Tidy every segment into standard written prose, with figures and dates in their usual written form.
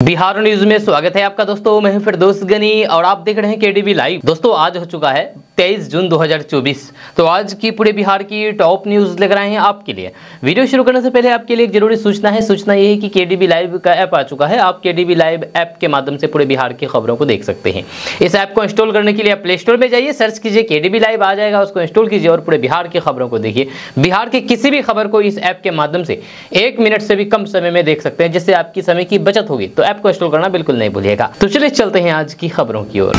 Bihar news में स्वागत है आपका दोस्तों। मैं हूं फिरदौस गनी और आप देख रहे हैं केडीबी लाइव। दोस्तों आज हो चुका है 23 जून 2024। तो आज की पूरे बिहार की टॉप न्यूज लेकर आए हैं आपके लिए। वीडियो शुरू करने से पहले आपके लिए एक जरूरी सूचना है। सूचना ये है कि केडीबी लाइव का ऐप आ चुका है। आप केडीबी लाइव ऐप के माध्यम से पूरे बिहार की खबरों को देख सकते हैं। इस ऐप को इंस्टॉल करने के लिए आप प्ले स्टोर में जाइए, सर्च कीजिए केडीबी लाइव, आ जाएगा, उसको इंस्टॉल कीजिए और पूरे बिहार की खबरों को देखिए। बिहार की किसी भी खबर को इस ऐप के माध्यम से 1 मिनट से भी कम समय में देख सकते हैं, जिससे आपकी समय की बचत होगी। तो ऐप को इंस्टॉल करना बिल्कुल नहीं भूलिएगा। तो चलिए चलते हैं आज की खबरों की ओर।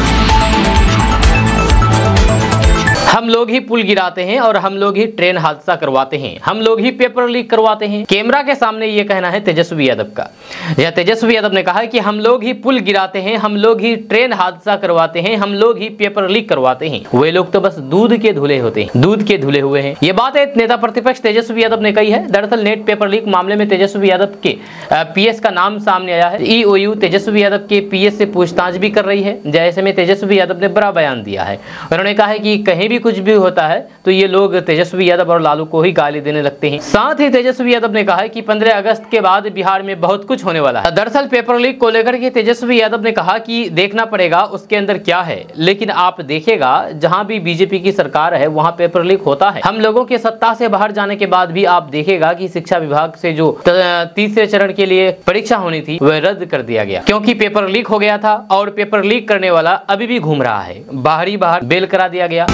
हम लोग ही पुल गिराते हैं और हम लोग ही ट्रेन हादसा करवाते हैं, हम लोग ही पेपर लीक करवाते हैं। कैमरा के सामने ये कहना है तेजस्वी यादव का। यह तेजस्वी यादव ने कहा है कि हम लोग ही पुल गिराते हैं, हम लोग ही ट्रेन हादसा करवाते हैं, हम लोग ही पेपर लीक करवाते हैं। वे लोग तो बस दूध के धुले होते हैं, दूध के धुले हुए हैं। ये बात नेता प्रतिपक्ष तेजस्वी यादव ने कही है। दरअसल नेट पेपर लीक मामले में तेजस्वी यादव के पीएस का नाम सामने आया है। ईओयू तेजस्वी यादव के पीएस से पूछताछ भी कर रही है। जैसे में तेजस्वी यादव ने बड़ा बयान दिया है। उन्होंने कहा है कि कहीं भी कुछ भी होता है तो ये लोग तेजस्वी यादव और लालू को ही गाली देने लगते हैं। साथ ही तेजस्वी यादव ने कहा है कि 15 अगस्त के बाद बिहार में बहुत कुछ होने वाला है। दरअसल पेपर लीक को लेकर के तेजस्वी यादव ने कहा कि देखना पड़ेगा उसके अंदर क्या है, लेकिन आप देखिएगा जहां भी बीजेपी की सरकार है वहां पेपर लीक होता है। हम लोगों के सत्ता से बाहर जाने के बाद भी आप देखिएगा कि शिक्षा विभाग से जो तीसरे चरण के लिए परीक्षा होनी थी वह रद्द कर दिया गया, क्योंकि पेपर लीक हो गया था। और पेपर लीक करने वाला अभी भी घूम रहा है, बाहर बेल करा दिया गया।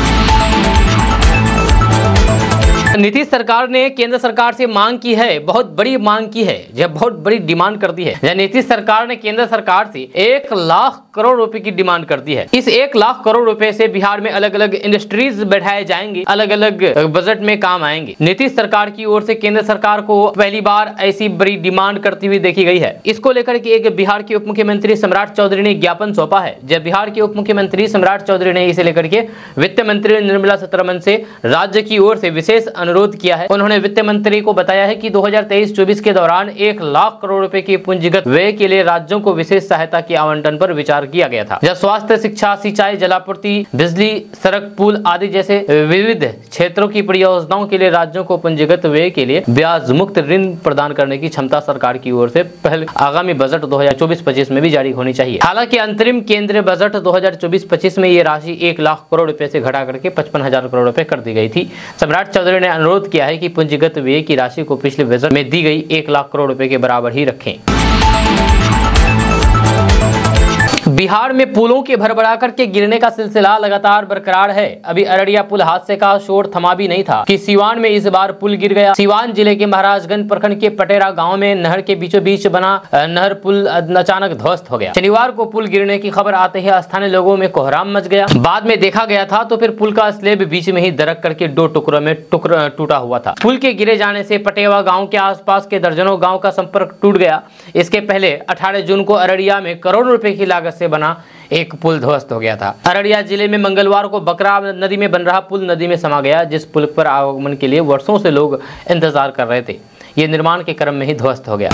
नीतीश सरकार ने केंद्र सरकार से मांग की है, बहुत बड़ी मांग की है, यह बहुत बड़ी डिमांड कर दी है। नीतीश सरकार ने केंद्र सरकार से 1 लाख करोड़ रुपए की डिमांड कर दी है। इस 1 लाख करोड़ रुपए से बिहार में अलग अलग इंडस्ट्रीज बैठाए जाएंगे, अलग अलग बजट में काम आएंगे। नीतीश सरकार की ओर से केंद्र सरकार को पहली बार ऐसी बड़ी डिमांड करती हुई देखी गई है। इसको लेकर के एक बिहार के उप मुख्यमंत्री सम्राट चौधरी ने ज्ञापन सौंपा है। जब बिहार के उप मुख्यमंत्री सम्राट चौधरी ने इसे लेकर के वित्त मंत्री निर्मला सीतारमण से राज्य की ओर से विशेष अनुरोध किया है। उन्होंने वित्त मंत्री को बताया है कि 2023-24 के दौरान 1 लाख करोड़ रुपए की पूंजीगत व्यय के लिए राज्यों को विशेष सहायता के आवंटन पर विचार किया गया था। जब स्वास्थ्य, शिक्षा, सिंचाई, जलापूर्ति, बिजली, सड़क, पुल आदि जैसे विविध क्षेत्रों की परियोजनाओं के लिए राज्यों को पूंजीगत व्यय के लिए ब्याज मुक्त ऋण प्रदान करने की क्षमता सरकार की ओर से पहले आगामी बजट 2024-25 में भी जारी होनी चाहिए। हालांकि अंतरिम केंद्रीय बजट 2024-25 में ये राशि 1 लाख करोड़ रुपए से घटा करके 55,000 करोड़ रुपए कर दी गई थी। सम्राट चौधरी ने अनुरोध किया है कि पूंजीगत व्यय की राशि को पिछले बजट में दी गई 1 लाख करोड़ रुपए के बराबर ही रखें। बिहार में पुलों के भरभरा करके गिरने का सिलसिला लगातार बरकरार है। अभी अररिया पुल हादसे का शोर थमा भी नहीं था कि सिवान में इस बार पुल गिर गया। सिवान जिले के महाराजगंज प्रखंड के पटेरा गांव में नहर के बीचों बीच बना नहर पुल अचानक ध्वस्त हो गया। शनिवार को पुल गिरने की खबर आते ही स्थानीय लोगों में कोहराम मच गया। बाद में देखा गया था तो फिर पुल का स्लेब बीच में ही दरक करके 2 टुकड़ों में टूटा हुआ था। पुल के गिरे जाने से पटेवा गाँव के आसपास के दर्जनों गाँव का संपर्क टूट गया। इसके पहले 18 जून को अररिया में करोड़ों रुपए की लागत से बना एक पुल ध्वस्त हो गया था। अररिया जिले में मंगलवार को बकरा नदी में बन रहा पुल नदी में समा गया, जिस पुल पर आवागमन के लिए वर्षों से लोग इंतजार कर रहे थे। ये निर्माण के क्रम में ही ध्वस्त हो गया।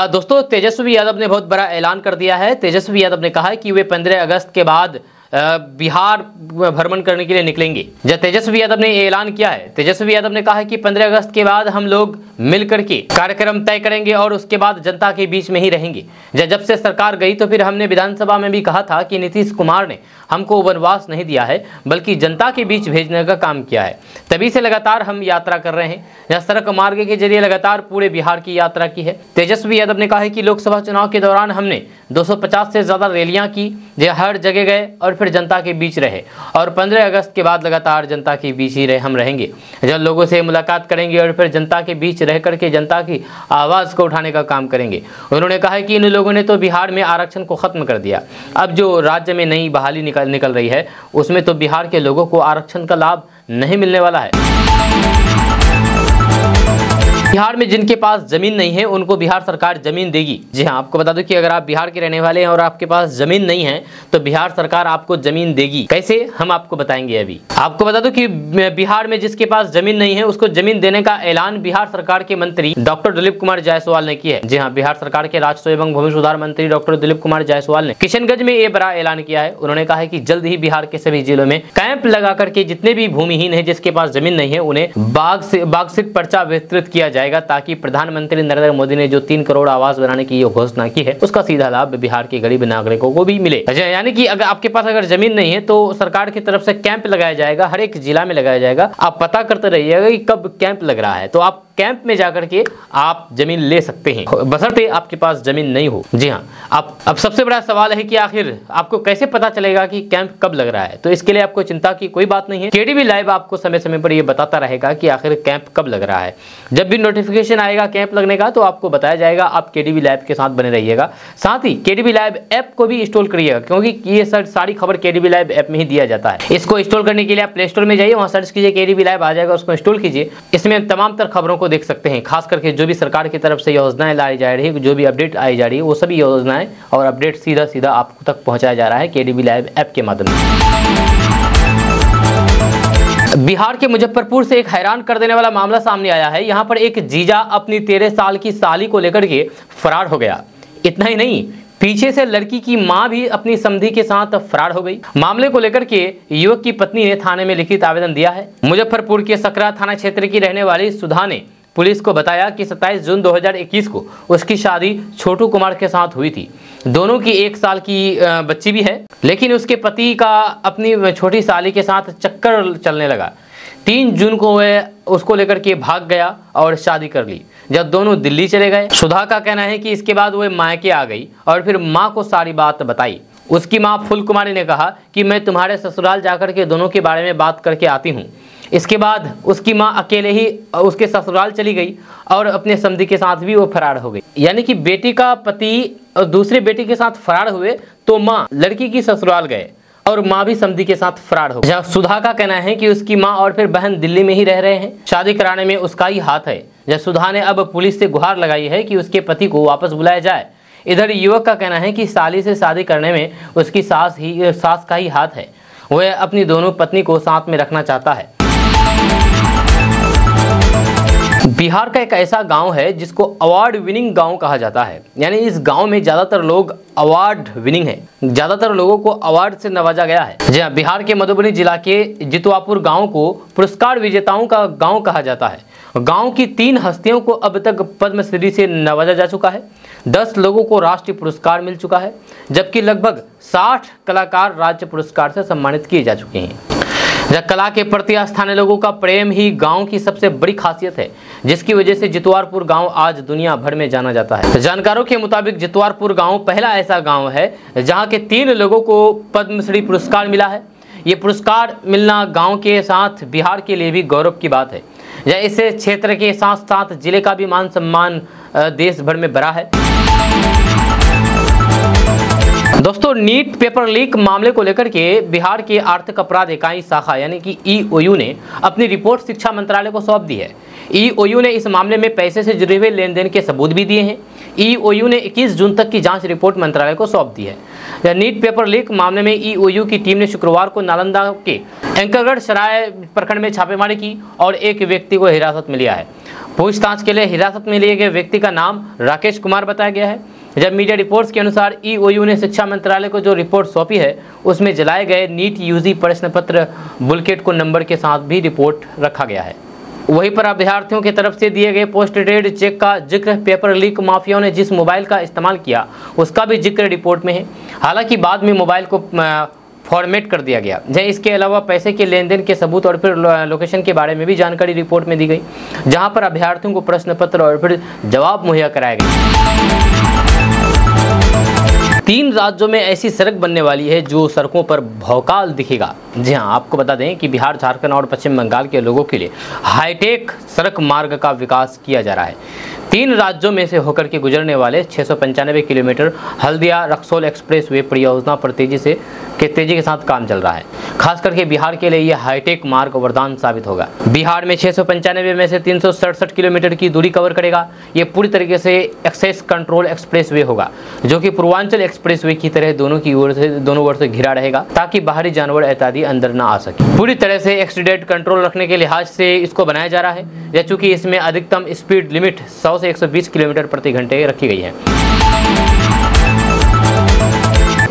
दोस्तों तेजस्वी यादव ने बहुत बड़ा ऐलान कर दिया है। तेजस्वी यादव ने कहा है कि वे 15 अगस्त के बाद बिहार भ्रमण करने के लिए निकलेंगे। जब तेजस्वी यादव ने ऐलान किया है, तेजस्वी यादव ने कहा है कि 15 अगस्त के बाद हम लोग मिलकर के कार्यक्रम तय करेंगे और उसके बाद जनता के बीच में ही रहेंगे। जब से सरकार गई तो फिर हमने विधानसभा में भी कहा था कि नीतीश कुमार ने हमको वनवास नहीं दिया है, बल्कि जनता के बीच भेजने का काम किया है। तभी से लगातार हम यात्रा कर रहे हैं। यह सड़क मार्ग के जरिए लगातार पूरे बिहार की यात्रा की है। तेजस्वी यादव ने कहा है कि लोकसभा चुनाव के दौरान हमने 250 से ज्यादा रैलियां की, हर जगह गए और फिर जनता के बीच रहे। और 15 अगस्त के बाद लगातार जनता के बीच ही हम रहेंगे। जब लोगों से मुलाकात करेंगे और फिर जनता के बीच रह करके जनता की आवाज़ को उठाने का काम करेंगे। उन्होंने कहा है कि इन लोगों ने तो बिहार में आरक्षण को खत्म कर दिया। अब जो राज्य में नई बहाली निकल रही है उसमें तो बिहार के लोगों को आरक्षण का लाभ नहीं मिलने वाला है। बिहार में जिनके पास जमीन नहीं है उनको बिहार सरकार जमीन देगी। जी हाँ, आपको बता दूं कि अगर आप बिहार के रहने वाले हैं और आपके पास जमीन नहीं है तो बिहार सरकार आपको जमीन देगी। कैसे, हम आपको बताएंगे। अभी आपको बता दूं कि बिहार में जिसके पास जमीन नहीं है उसको जमीन देने का ऐलान बिहार सरकार के मंत्री डॉक्टर दिलीप कुमार जायसवाल ने किया है। जी हाँ, बिहार सरकार के राजस्व एवं भूमि सुधार मंत्री डॉक्टर दिलीप कुमार जायसवाल ने किशनगंज में ये बड़ा ऐलान किया है। उन्होंने कहा है कि जल्द ही बिहार के सभी जिलों में कैंप लगा करके जितने भी भूमिहीन है जिसके पास जमीन नहीं है उन्हें बाघ से पर्चा वितरित किया जाए जाएगा, ताकि प्रधानमंत्री नरेंद्र मोदी ने जो 3 करोड़ आवास बनाने की घोषणा की है उसका सीधा लाभ बिहार के गरीब नागरिकों को भी मिले। यानी कि अगर आपके पास अगर जमीन नहीं है तो सरकार की तरफ से कैंप लगाया जाएगा, हर एक जिला में लगाया जाएगा। आप पता करते रहिएगा कि कब कैंप लग रहा है, तो आप कैंप में जाकर के आप जमीन ले सकते हैं, बशर्ते आपके पास जमीन नहीं हो। जी हाँ, अब सबसे बड़ा सवाल है कि आखिर आपको कैसे पता चलेगा कि कैंप कब लग रहा है। तो इसके लिए आपको चिंता की कोई बात नहीं है, केडीबी लाइव आपको समय समय पर ये बताता रहेगा कि आखिर कैंप कब लग रहा है। जब भी नोटिफिकेशन आएगा कैंप लगने का तो आपको बताया जाएगा। आप केडीबी लाइव के साथ बने रहिएगा, साथ ही केडीबी लाइव ऐप को भी इंस्टॉल करिएगा, क्योंकि ये सारी खबर केडीबी लाइव ऐप में ही दिया जाता है। इसको इंस्टॉल करने के लिए आप प्ले स्टोर में जाइए, वहां सर्च कीजिए केडीबी लाइव, आ जाएगा, उसको इंस्टॉल कीजिए। इसमें तमाम तरह खबरों को देख सकते हैं, खास करके जो भी सरकार की तरफ से योजनाएं लाई जा रही है, जो भी अपडेट आई जा रही है, वो सभी योजनाएं और अपडेट सीधा सीधा आप तक पहुंचाया जा रहा है केडीबी लाइव ऐप के माध्यम से। बिहार के मुजफ्फरपुर से एक हैरान कर देने वाला मामला सामने आया है। यहां पर एक जीजा अपनी 13 साल की साली को लेकर के फरार हो गया। इतना ही नहीं, पीछे से लड़की की मां भी अपनी समधी के साथ फरार हो गई। मामले को लेकर के युवक की पत्नी ने थाने में लिखित आवेदन दिया है। मुजफ्फरपुर के सकरा थाना क्षेत्र की रहने वाली सुधा ने पुलिस को बताया कि 27 जून 2021 को उसकी शादी छोटू कुमार के साथ हुई थी। दोनों की 1 साल की बच्ची भी है, लेकिन उसके पति का अपनी छोटी साली के साथ चक्कर चलने लगा। 3 जून को वह उसको लेकर के भाग गया और शादी कर ली। जब दोनों दिल्ली चले गए, सुधा का कहना है कि इसके बाद वह मायके आ गई और फिर माँ को सारी बात बताई। उसकी माँ फूल कुमारी ने कहा कि मैं तुम्हारे ससुराल जाकर के दोनों के बारे में बात करके आती हूँ। इसके बाद उसकी मां अकेले ही उसके ससुराल चली गई और अपने समधी के साथ भी वो फरार हो गई। यानी कि बेटी का पति और दूसरे बेटी के साथ फरार हुए तो मां लड़की की ससुराल गए और मां भी समधी के साथ फरार हो गई। सुधा का कहना है कि उसकी मां और फिर बहन दिल्ली में ही रह रहे हैं, शादी कराने में उसका ही हाथ है। जब सुधा ने अब पुलिस से गुहार लगाई है कि उसके पति को वापस बुलाया जाए। इधर युवक का कहना है कि साली से शादी करने में उसकी सास का ही हाथ है, वह अपनी दोनों पत्नी को साथ में रखना चाहता है। बिहार का एक ऐसा गांव है जिसको अवार्ड विनिंग गांव कहा जाता है। यानी इस गांव में ज्यादातर लोग अवार्ड विनिंग है, ज्यादातर लोगों को अवार्ड से नवाजा गया है। जी हाँ, बिहार के मधुबनी जिला के जितवापुर गांव को पुरस्कार विजेताओं का गांव कहा जाता है। गांव की 3 हस्तियों को अब तक पद्मश्री से नवाजा जा चुका है। 10 लोगों को राष्ट्रीय पुरस्कार मिल चुका है, जबकि लगभग 60 कलाकार राज्य पुरस्कार से सम्मानित किए जा चुके हैं। कला के प्रति स्थानीय लोगों का प्रेम ही गांव की सबसे बड़ी खासियत है, जिसकी वजह से जितवारपुर गांव आज दुनिया भर में जाना जाता है। जानकारों के मुताबिक जितवारपुर गांव पहला ऐसा गांव है जहां के 3 लोगों को पद्मश्री पुरस्कार मिला है। ये पुरस्कार मिलना गांव के साथ बिहार के लिए भी गौरव की बात है। इससे क्षेत्र के साथ साथ जिले का भी मान सम्मान देश भर में बढ़ा है। दोस्तों, नीट पेपर लीक मामले को लेकर के बिहार के आर्थिक अपराध इकाई शाखा यानी कि ईओयू ने अपनी रिपोर्ट शिक्षा मंत्रालय को सौंप दी है। ईओयू ने इस मामले में पैसे से जुड़े हुए लेन देन के सबूत भी दिए हैं। ईओयू ने 21 जून तक की जांच रिपोर्ट मंत्रालय को सौंप दी है। नीट पेपर लीक मामले में ईओयू की टीम ने शुक्रवार को नालंदा के एंकरगढ़ सराय प्रखंड में छापेमारी की और एक व्यक्ति को हिरासत में लिया है। पूछताछ के लिए हिरासत में लिए गए व्यक्ति का नाम राकेश कुमार बताया गया है। जब मीडिया रिपोर्ट्स के अनुसार ईओयू ने शिक्षा मंत्रालय को जो रिपोर्ट सौंपी है उसमें जलाए गए नीट यूजी प्रश्न पत्र बुलेटिन को नंबर के साथ भी रिपोर्ट रखा गया है। वहीं पर अभ्यर्थियों की तरफ से दिए गए पोस्ट डेटेड चेक का जिक्र पेपर लीक माफियाओं ने जिस मोबाइल का इस्तेमाल किया उसका भी जिक्र रिपोर्ट में है। हालांकि बाद में मोबाइल को फॉर्मेट कर दिया गया। इसके अलावा पैसे के लेन देन के सबूत और फिर लोकेशन के बारे में भी जानकारी रिपोर्ट में दी गई, जहां पर अभ्यर्थियों को प्रश्न पत्र और फिर जवाब मुहैया कराए गए। 3 राज्यों में ऐसी सड़क बनने वाली है जो सड़कों पर भौकाल दिखेगा। जी हाँ, आपको बता दें कि बिहार, झारखंड और पश्चिम बंगाल के लोगों के लिए हाईटेक सड़क मार्ग का विकास किया जा रहा है। 3 राज्यों में से होकर के गुजरने वाले 695 kilometre Haldia Raxaul express way परियोजना पर तेजी के साथ काम चल रहा है। खास करके बिहार के लिए यह हाईटेक मार्ग वरदान साबित होगा। बिहार में 695 में से 367 किलोमीटर की दूरी कवर करेगा। ये पूरी तरीके से एक्सेस कंट्रोल एक्सप्रेस वे होगा, जो कि पूर्वांचल एक्सप्रेस वे की तरह दोनों ओर से घिरा रहेगा, ताकि बाहरी जानवर इत्यादि अंदर ना आ सके। पूरी तरह से एक्सीडेंट कंट्रोल रखने के लिहाज से इसको बनाया जा रहा है, चूंकि इसमें अधिकतम स्पीड लिमिट 100 से 120 किलोमीटर प्रति घंटे रखी गई है।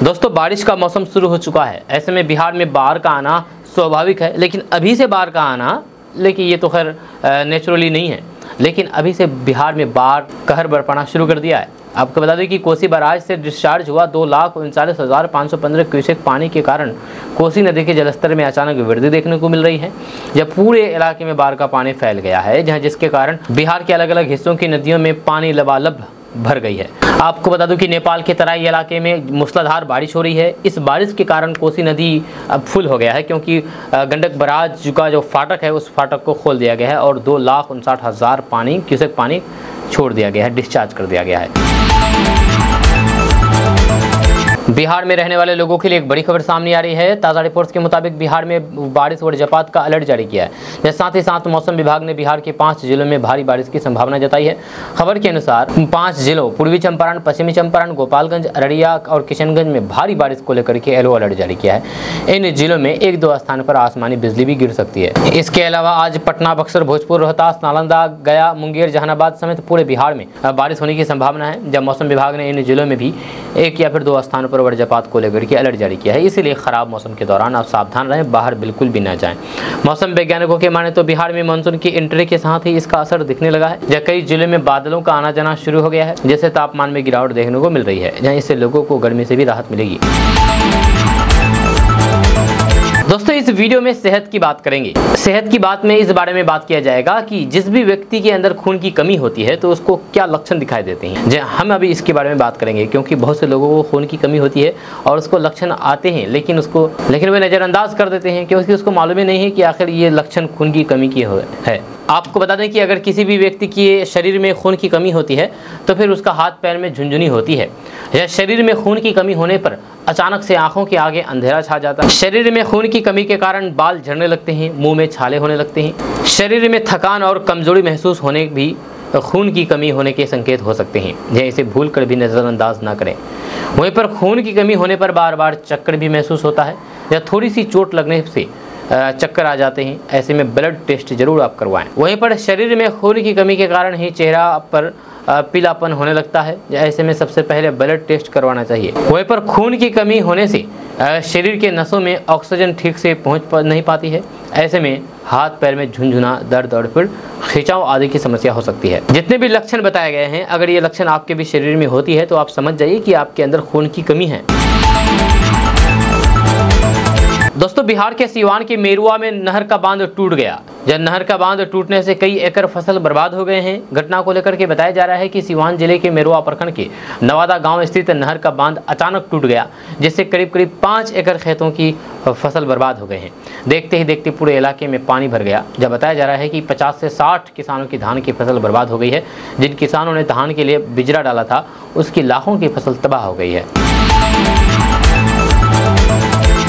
दोस्तों, बारिश का मौसम शुरू हो चुका है। ऐसे में बिहार में बाढ़ का आना स्वाभाविक है, लेकिन अभी से बाढ़ का आना ये तो खैर नेचुरली नहीं है। लेकिन अभी से बिहार में बाढ़ कहर बरपाना शुरू कर दिया है। आपको बता दें कि कोसी बराज से डिस्चार्ज हुआ 2,39,515 क्यूसेक पानी के कारण कोसी नदी के जलस्तर में अचानक वृद्धि देखने को मिल रही है, जब पूरे इलाके में बाढ़ का पानी फैल गया है, जहां जिसके कारण बिहार के अलग अलग हिस्सों की नदियों में पानी लबालब भर गई है। आपको बता दूं कि नेपाल के तराई इलाके में मूसलाधार बारिश हो रही है। इस बारिश के कारण कोसी नदी अब फुल हो गया है, क्योंकि गंडक बराज का जो फाटक है उस फाटक को खोल दिया गया है और 2,59,000 क्यूसेक पानी छोड़ दिया गया है, डिस्चार्ज कर दिया गया है। बिहार में रहने वाले लोगों के लिए एक बड़ी खबर सामने आ रही है। ताज़ा रिपोर्ट्स के मुताबिक बिहार में बारिश व वज्रपात का अलर्ट जारी किया है। साथ ही साथ मौसम विभाग ने बिहार के 5 जिलों में भारी बारिश की संभावना जताई है। खबर के अनुसार 5 जिलों पूर्वी चंपारण, पश्चिमी चंपारण, गोपालगंज, अररिया और किशनगंज में भारी बारिश को लेकर के येलो अलर्ट जारी किया है। इन जिलों में 1-2 स्थान पर आसमानी बिजली भी गिर सकती है। इसके अलावा आज पटना, बक्सर, भोजपुर, रोहतास, नालंदा, गया, मुंगेर, जहानाबाद समेत पूरे बिहार में बारिश होने की संभावना है। जब मौसम विभाग ने इन जिलों में भी 1 या फिर 2 स्थानों पर वज्रपात को लेकर के अलर्ट जारी किया है। इसलिए खराब मौसम के दौरान आप सावधान रहें, बाहर बिल्कुल भी न जाएं। मौसम वैज्ञानिकों के माने तो बिहार में मानसून की एंट्री के साथ ही इसका असर दिखने लगा है, जहाँ कई जिलों में बादलों का आना जाना शुरू हो गया है, जिससे तापमान में गिरावट देखने को मिल रही है, जहाँ इससे लोगों को गर्मी से भी राहत मिलेगी। दोस्तों इस वीडियो में सेहत की बात करेंगे। सेहत की बात में इस बारे में बात किया जाएगा कि जिस भी व्यक्ति के अंदर खून की कमी होती है तो उसको क्या लक्षण दिखाई देते हैं। हम अभी इसके बारे में बात करेंगे, क्योंकि बहुत से लोगों को खून की कमी होती है और उसको लक्षण आते हैं, लेकिन वे नज़रअंदाज कर देते हैं, क्योंकि उसको मालूम ही नहीं है कि आखिर ये लक्षण खून की कमी की है। आपको बता दें कि अगर किसी भी व्यक्ति के शरीर में खून की कमी होती है तो फिर उसका हाथ पैर में झुनझुनी होती है, या शरीर में खून की कमी होने पर अचानक से आंखों के आगे अंधेरा छा जाता है। शरीर में खून की कमी के कारण बाल झड़ने लगते हैं, मुंह में छाले होने लगते हैं। शरीर में थकान और कमजोरी महसूस होने भी खून की कमी होने के संकेत हो सकते हैं, यह इसे भूल कर भी नज़रअंदाज ना करें। वहीं पर खून की कमी होने पर बार बार चक्कर भी महसूस होता है, या थोड़ी सी चोट लगने से चक्कर आ जाते हैं। ऐसे में ब्लड टेस्ट जरूर आप करवाएं। वहीं पर शरीर में खून की कमी के कारण ही चेहरा पर पीलापन होने लगता है, ऐसे में सबसे पहले ब्लड टेस्ट करवाना चाहिए। वहीं पर खून की कमी होने से शरीर के नसों में ऑक्सीजन ठीक से पहुंच नहीं पाती है, ऐसे में हाथ पैर में झुनझुना, दर्द और फिर खिंचाव आदि की समस्या हो सकती है। जितने भी लक्षण बताए गए हैं, अगर ये लक्षण आपके भी शरीर में होती है तो आप समझ जाइए कि आपके अंदर खून की कमी है। दोस्तों बिहार के सीवान के मेरुआ में नहर का बांध टूट गया। जब नहर का बांध टूटने से कई एकड़ फसल बर्बाद हो गए हैं। घटना को लेकर के बताया जा रहा है कि सीवान जिले के मेरुआ प्रखंड के नवादा गांव स्थित नहर का बांध अचानक टूट गया, जिससे करीब 5 एकड़ खेतों की फसल बर्बाद हो गए हैं। देखते ही देखते पूरे इलाके में पानी भर गया। जब बताया जा रहा है कि 50 से 60 किसानों की धान की फसल बर्बाद हो गई है। जिन किसानों ने धान के लिए बिजरा डाला था उसकी लाखों की फसल तबाह हो गई है।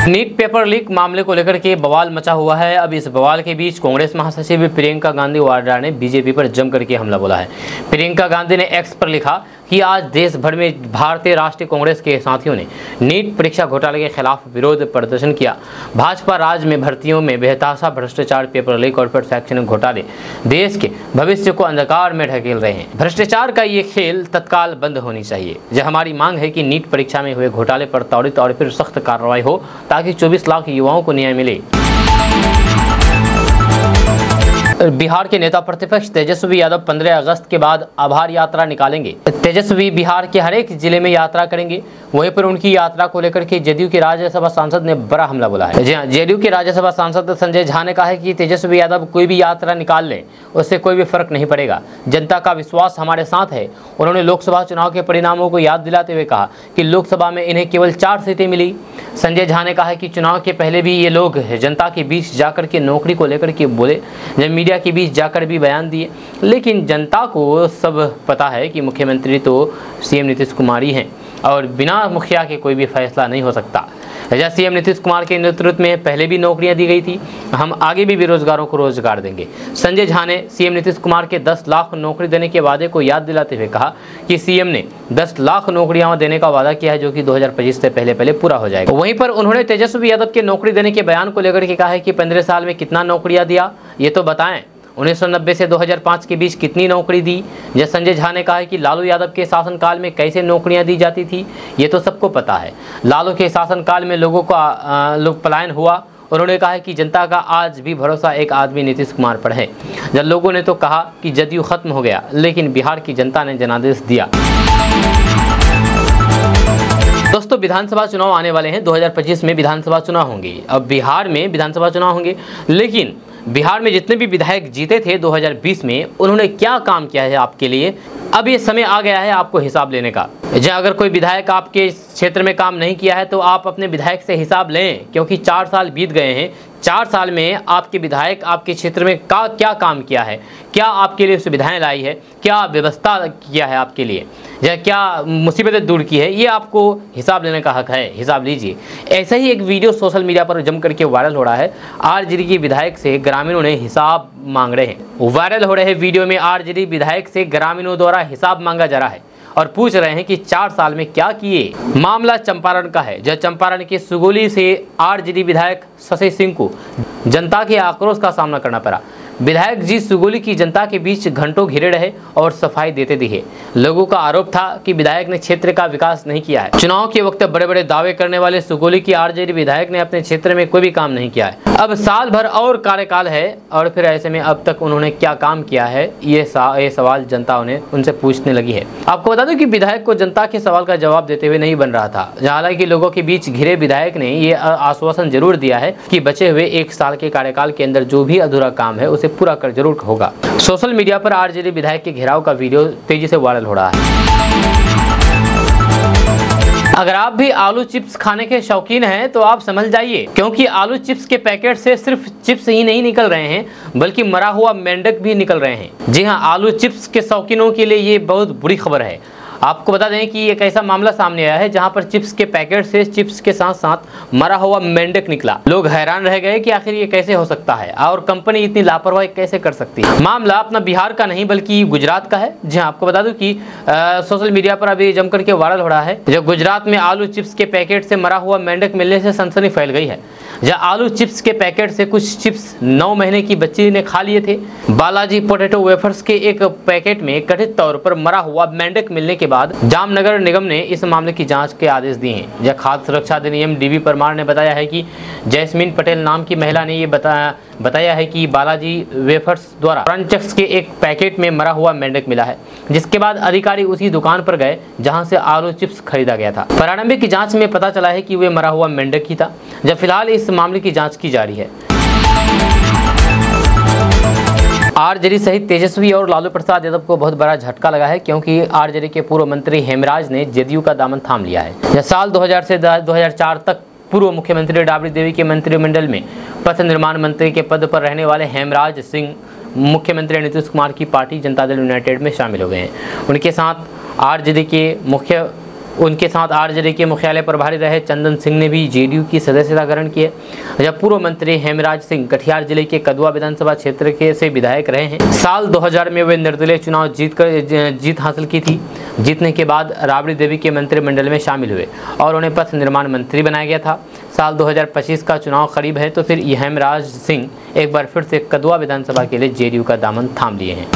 नीट पेपर लीक मामले को लेकर के बवाल मचा हुआ है। अब इस बवाल के बीच कांग्रेस महासचिव प्रियंका गांधी वाड्रा ने बीजेपी पर जम करके हमला बोला है। प्रियंका गांधी ने एक्स पर लिखा कि आज देश भर में भारतीय राष्ट्रीय कांग्रेस के साथियों ने नीट परीक्षा घोटाले के खिलाफ विरोध प्रदर्शन किया। भाजपा राज्य में भर्तियों में बेतहाशा भ्रष्टाचार, पेपर लीक और फिर शैक्षणिक घोटाले देश के भविष्य को अंधकार में ढकेल रहे हैं। भ्रष्टाचार का ये खेल तत्काल बंद होनी चाहिए। यह हमारी मांग है कि नीट परीक्षा में हुए घोटाले पर त्वरित और फिर सख्त कार्रवाई हो, ताकि 24 लाख युवाओं को न्याय मिले। बिहार के नेता प्रतिपक्ष तेजस्वी यादव 15 अगस्त के बाद आभार यात्रा निकालेंगे। तेजस्वी बिहार के हर एक जिले में यात्रा करेंगे। वहीं पर उनकी यात्रा को लेकर के जदयू के राज्यसभा सांसद ने बड़ा हमला बोला है। जी हाँ, जदयू के राज्यसभा सांसद संजय झा ने कहा है कि तेजस्वी यादव कोई भी यात्रा निकाल ले, उससे कोई भी फर्क नहीं पड़ेगा। जनता का विश्वास हमारे साथ है। उन्होंने लोकसभा चुनाव के परिणामों को याद दिलाते हुए कहा कि लोकसभा में इन्हें केवल 4 सीटें मिली। संजय झा ने कहा कि चुनाव के पहले भी ये लोग जनता के बीच जाकर के नौकरी को लेकर के बोले, जब मीडिया के बीच जाकर भी बयान दिए, लेकिन जनता को सब पता है कि मुख्यमंत्री तो सीएम नीतीश कुमार ही हैं और बिना मुखिया के कोई भी फैसला नहीं हो सकता। जैसे सीएम नीतीश कुमार के नेतृत्व में पहले भी नौकरियां दी गई थी, हम आगे भी बेरोजगारों को रोजगार देंगे। संजय झा ने सीएम नीतीश कुमार के 10 लाख नौकरी देने के वादे को याद दिलाते हुए कहा कि सीएम ने 10 लाख नौकरियां देने का वादा किया है, जो कि 2025 से पहले पूरा हो जाएगा। वहीं पर उन्होंने तेजस्वी यादव के नौकरी देने के बयान को लेकर के कहा है कि 15 साल में कितना नौकरियां दिया ये तो बताएं। 1990 से 2005 के बीच कितनी नौकरी दी। जैसे संजय झा ने कहा है कि लालू यादव के शासनकाल में कैसे नौकरियां दी जाती थी, ये तो सबको पता है। लालू के शासनकाल में लोगों का लोग पलायन हुआ, उन्होंने कहा है कि जनता का आज भी भरोसा एक आदमी नीतीश कुमार पर है। जब लोगों ने तो कहा कि जदयू खत्म हो गया, लेकिन बिहार की जनता ने जनादेश दिया। दोस्तों, विधानसभा चुनाव आने वाले हैं। 2025 में विधानसभा चुनाव होंगे। अब बिहार में विधानसभा चुनाव होंगे, लेकिन बिहार में जितने भी विधायक जीते थे 2020 में, उन्होंने क्या काम किया है आपके लिए, अब ये समय आ गया है आपको हिसाब लेने का। अगर कोई विधायक आपके क्षेत्र में काम नहीं किया है तो आप अपने विधायक से हिसाब लें, क्योंकि 4 साल बीत गए हैं। 4 साल में आपके विधायक आपके क्षेत्र में क्या काम किया है, क्या आपके लिए सुविधाएं लाई है, क्या व्यवस्था किया है आपके लिए, या क्या मुसीबतें दूर की है, ये आपको हिसाब लेने का हक है। हिसाब लीजिए। ऐसा ही एक वीडियो सोशल मीडिया पर जम करके वायरल हो रहा है। आरजेडी के विधायक से ग्रामीणों ने हिसाब मांग रहे हैं। वायरल हो रहे वीडियो में आरजेडी विधायक से ग्रामीणों द्वारा हिसाब मांगा जा रहा है और पूछ रहे हैं कि 4 साल में क्या किए। मामला चंपारण का है, जब चंपारण के सुगोली से आरजेडी विधायक शशि सिंह को जनता के आक्रोश का सामना करना पड़ा। विधायक जी सुगोली की जनता के बीच घंटों घिरे रहे और सफाई देते दिखे। लोगों का आरोप था कि विधायक ने क्षेत्र का विकास नहीं किया है। चुनाव के वक्त बड़े बड़े दावे करने वाले सुगोली की आरजेडी विधायक ने अपने क्षेत्र में कोई भी काम नहीं किया है। अब साल भर और कार्यकाल है, और फिर ऐसे में अब तक उन्होंने क्या काम किया है, ये सवाल जनता उनसे पूछने लगी है। आपको बता दूं कि विधायक को जनता के सवाल का जवाब देते हुए नहीं बन रहा था। हालांकि लोगों के बीच घिरे विधायक ने ये आश्वासन जरूर दिया है कि बचे हुए 1 साल के कार्यकाल के अंदर जो भी अधूरा काम है उसे पूरा कर जरूर होगा। सोशल मीडिया पर आरजेडी विधायक के घेराव का वीडियो तेजी से वायरल हो रहा है। अगर आप भी आलू चिप्स खाने के शौकीन हैं तो आप समझ जाइए, क्योंकि आलू चिप्स के पैकेट से सिर्फ चिप्स ही नहीं निकल रहे हैं, बल्कि मरा हुआ मेंढक भी निकल रहे हैं। जी हां, आलू चिप्स के शौकीनों के लिए ये बहुत बुरी खबर है। आपको बता दें कि एक ऐसा मामला सामने आया है जहां पर चिप्स के पैकेट से चिप्स के साथ साथ मरा हुआ मेंढक निकला। लोग हैरान रह गए कि आखिर ये कैसे हो सकता है और कंपनी इतनी लापरवाही कैसे कर सकती है। मामला अपना बिहार का नहीं बल्कि गुजरात का है। जी हाँ, आपको बता दूं कि सोशल मीडिया पर अभी जमकर के वायरल हो रहा है। जब गुजरात में आलू चिप्स के पैकेट से मरा हुआ मेंढक मिलने से सनसनी फैल गई है। जहाँ आलू चिप्स के पैकेट से कुछ चिप्स 9 महीने की बच्ची ने खा लिए थे। बालाजी पोटैटो वेफर्स के एक पैकेट में कथित तौर पर मरा हुआ मेंढक मिलने के बाद जामनगर निगम ने इस मामले की जांच के आदेश दिए हैं। जहाँ खाद्य सुरक्षा अधिनियम डीबी परमार ने बताया है कि जैस्मीन पटेल नाम की महिला ने ये बताया है कि बालाजी वेफर्स द्वारा क्रंचक्स के एक पैकेट में मरा हुआ मेंढक मिला है, जिसके बाद अधिकारी उसी दुकान पर गए जहां से आलू चिप्स खरीदा गया था। प्रारंभिक जांच में पता चला है कि वे मरा हुआ मेंढक ही था। जब फिलहाल इस मामले की जांच की जा रही है। आरजेडी सहित तेजस्वी और लालू प्रसाद यादव को बहुत बड़ा झटका लगा है, क्योंकि आरजेडी के पूर्व मंत्री हेमराज ने जदयू का दामन थाम लिया है। साल 2000 से 2004 तक पूर्व मुख्यमंत्री राबड़ी देवी के मंत्रिमंडल में पथ निर्माण मंत्री के पद पर रहने वाले हेमराज सिंह मुख्यमंत्री नीतीश कुमार की पार्टी जनता दल यूनाइटेड में शामिल हो गए हैं। उनके साथ आरजेडी के मुख्यालय प्रभारी रहे चंदन सिंह ने भी जेडीयू की सदस्यता ग्रहण की है। जब पूर्व मंत्री हेमराज सिंह कटिहार जिले के कदवा विधानसभा क्षेत्र से विधायक रहे हैं। साल 2000 में वे निर्दलीय चुनाव जीत हासिल की थी। जीतने के बाद राबड़ी देवी के मंत्रिमंडल में शामिल हुए और उन्हें पथ निर्माण मंत्री बनाया गया था। साल 2025 का चुनाव करीब है, तो फिर हेमराज सिंह एक बार फिर से कदवा विधानसभा के लिए जेडीयू का दामन थाम लिए हैं।